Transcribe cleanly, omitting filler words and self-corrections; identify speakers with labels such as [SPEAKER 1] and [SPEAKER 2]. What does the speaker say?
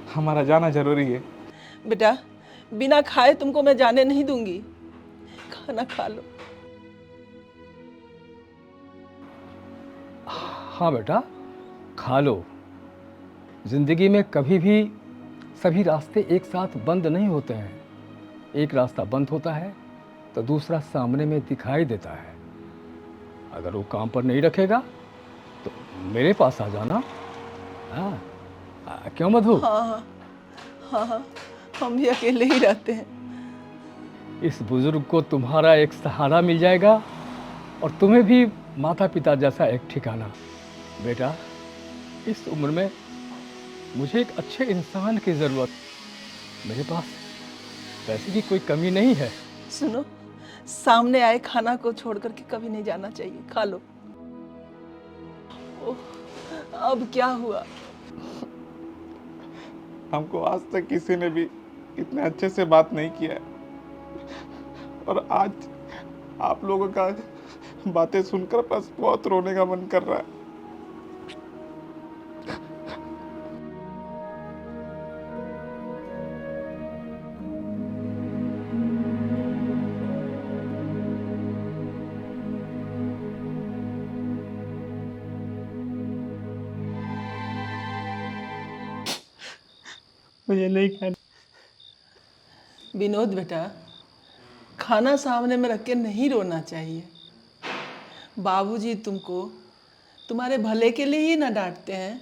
[SPEAKER 1] हमारा जाना जरूरी है।
[SPEAKER 2] बेटा, बिना खाए तुमको मैं जाने नहीं दूंगी। खाना खा लो।
[SPEAKER 3] हाँ बेटा, खा लो। जिंदगी में कभी भी सभी रास्ते एक साथ बंद नहीं होते हैं। एक रास्ता बंद होता है तो दूसरा सामने में दिखाई देता है। अगर वो काम पर नहीं रखेगा तो मेरे पास आ जाना। हाँ, क्यों मधु?
[SPEAKER 2] हाँ हाँ, हाँ हाँ, हम भी अकेले ही रहते हैं।
[SPEAKER 3] इस बुजुर्ग को तुम्हारा एक सहारा मिल जाएगा और तुम्हें भी माता पिता जैसा एक ठिकाना। बेटा, इस उम्र में मुझे एक अच्छे इंसान की ज़रूरत। मेरे पास पैसे की कोई कमी नहीं है।
[SPEAKER 2] सुनो, सामने आए खाना को छोड़ करके कभी नहीं जाना चाहिए। खा लो। ओह, अब क्या हुआ?
[SPEAKER 1] हमको आज तक किसी ने भी इतने अच्छे से बात नहीं किया है, और आज आप लोगों का बातें सुनकर बस बहुत रोने का मन कर रहा है। मुझे नहीं खाना।
[SPEAKER 2] विनोद बेटा, खाना सामने में रख के नहीं रोना चाहिए। बाबूजी तुमको तुम्हारे भले के लिए ही ना डांटते हैं।